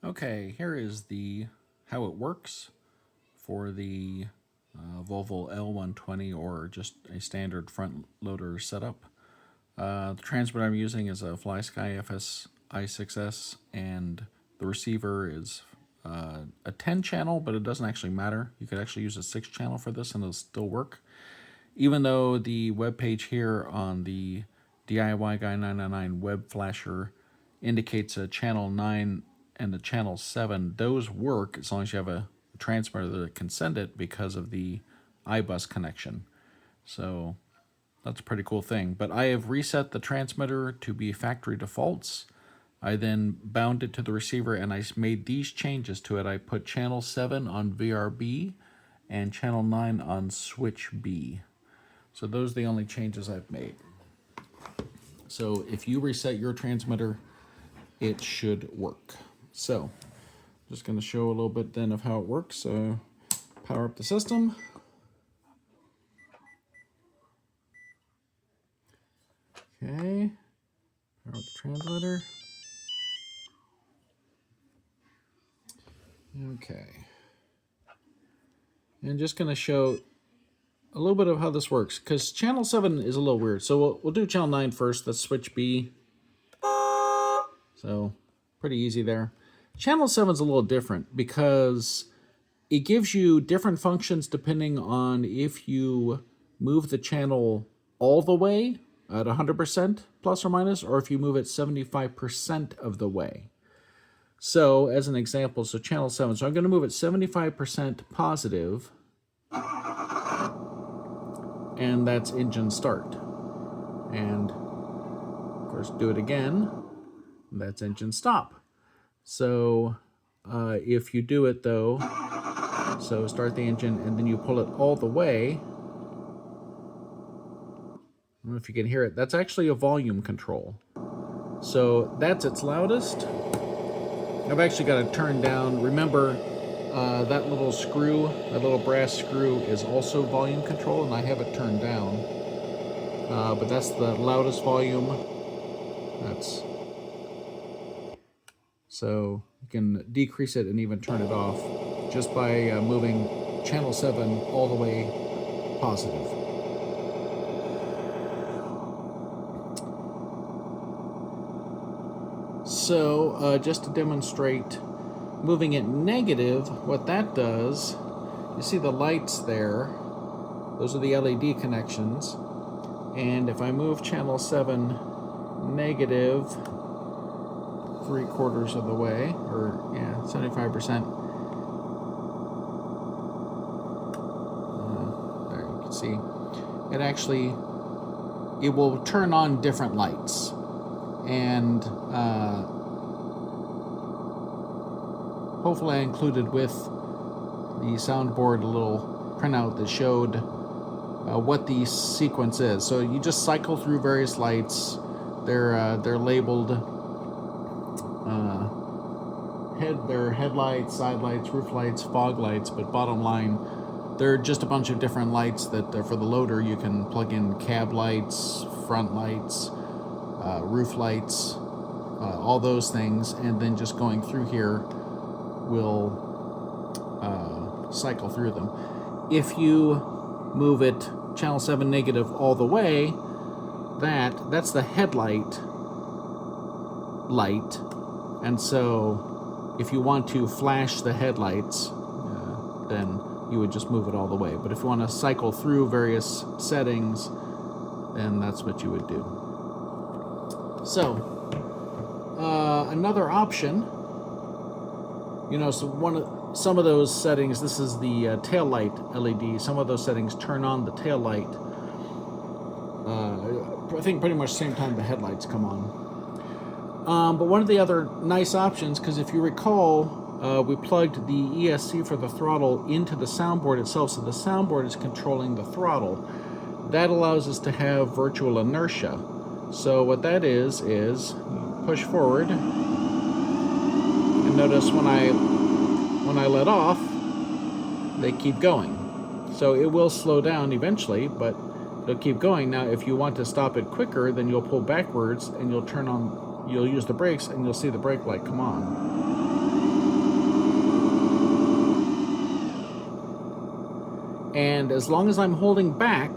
Okay, here is the how it works for the Volvo L120 or just a standard front loader setup. The transmitter I'm using is a FlySky FS i6S, and the receiver is a 10 channel, but it doesn't actually matter. You could actually use a 6 channel for this and it'll still work. Even though the web page here on the DIY Guy 999 web flasher indicates a channel 9 and a channel 7, those work as long as you have a transmitter that can send it because of the iBus connection. So that's a pretty cool thing. But I have reset the transmitter to be factory defaults. I then bound it to the receiver and I made these changes to it. I put channel 7 on VRB and channel 9 on switch B. So those are the only changes I've made. So if you reset your transmitter, it should work. So just going to show a little bit then of how it works. So power up the system. Okay, power up the transmitter. Okay. And just going to show a little bit of how this works, because channel 7 is a little weird. So we'll do channel 9 first. Let's switch B. So pretty easy there. Channel 7 is a little different because it gives you different functions depending on if you move the channel all the way at 100% plus or minus, or if you move it 75% of the way. So as an example, so channel 7, so I'm going to move it 75% positive, and that's engine start. And of course do it again, that's engine stop. So if you do it though, so start the engine and then you pull it all the way, I don't know if you can hear it, that's actually a volume control. So that's its loudest. I've actually got to turn down, remember that little screw, that little brass screw is also volume control, and I have it turned down. But that's the loudest volume. That's so you can decrease it and even turn it off just by moving channel 7 all the way positive. So just to demonstrate moving it negative, what that does, you see the lights there, those are the LED connections, and if I move channel 7 negative 3/4 of the way, or yeah, 75%, there you can see, it will turn on different lights. And hopefully I included with the soundboard a little printout that showed what the sequence is. So you just cycle through various lights. They're labeled they're headlights, side lights, roof lights, fog lights, but bottom line, they're just a bunch of different lights that for the loader you can plug in cab lights, front lights, roof lights, all those things, and then just going through here will cycle through them. If you move it channel 7 negative all the way, that's the headlight light, and so if you want to flash the headlights, then you would just move it all the way. But if you want to cycle through various settings, then that's what you would do. So another option, so some of those settings, this is the tail light LED, some of those settings turn on the tail light, I think pretty much the same time the headlights come on. But one of the other nice options, because if you recall, we plugged the ESC for the throttle into the soundboard itself, so the soundboard is controlling the throttle. That allows us to have virtual inertia. So what that is push forward, and notice when I let off, they keep going. So it will slow down eventually, but it'll keep going. Now if you want to stop it quicker, then you'll pull backwards and you'll use the brakes and you'll see the brake light come on. And as long as I'm holding back,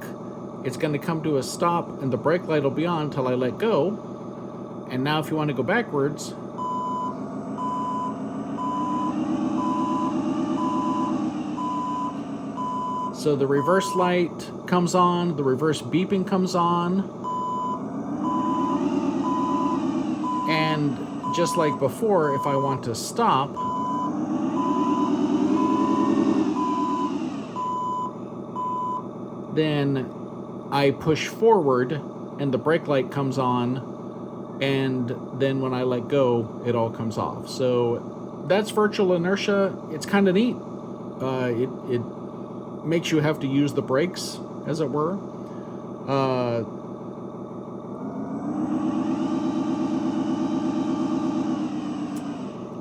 it's going to come to a stop and the brake light will be on until I let go. And now if you want to go backwards, so the reverse light comes on, the reverse beeping comes on, and just like before, if I want to stop, then I push forward and the brake light comes on, and then when I let go, it all comes off. So that's virtual inertia. It's kind of neat. It makes you have to use the brakes, as it were.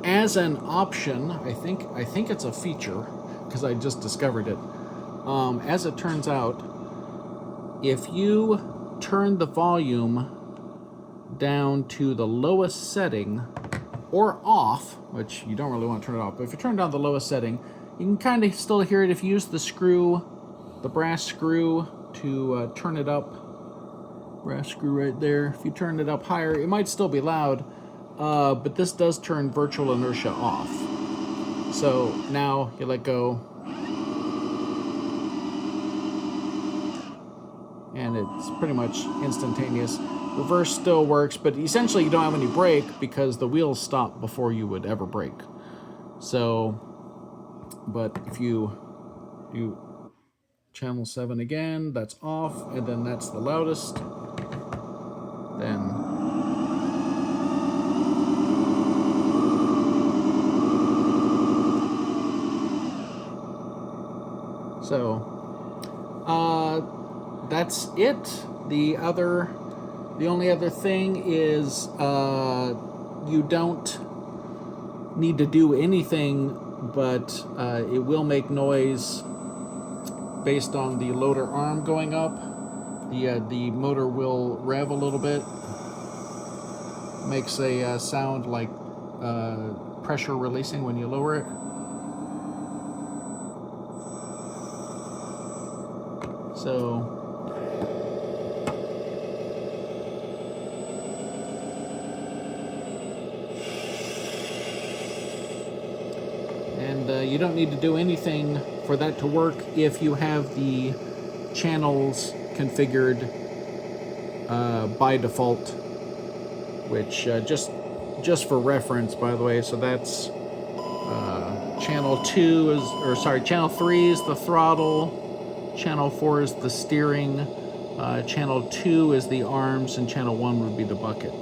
As an option, I think it's a feature because I just discovered it. As it turns out, if you turn the volume down to the lowest setting or off, which you don't really want to turn it off, but if you turn down the lowest setting, you can kind of still hear it if you use the screw, the brass screw to turn it up. Brass screw right there. If you turn it up higher, it might still be loud, but this does turn virtual inertia off. So now you let go, and it's pretty much instantaneous. Reverse still works, but essentially you don't have any brake because the wheels stop before you would ever brake. So, but if you do channel 7 again, that's off, and then that's the loudest, then so that's it. The only other thing is you don't need to do anything, but it will make noise based on the loader arm going up. The motor will rev a little bit. Makes a sound like pressure releasing when you lower it. So you don't need to do anything for that to work if you have the channels configured by default, which just for reference, by the way, so that's channel 2 is, or sorry, channel 3 is the throttle, channel 4 is the steering, channel 2 is the arms, and channel 1 would be the bucket.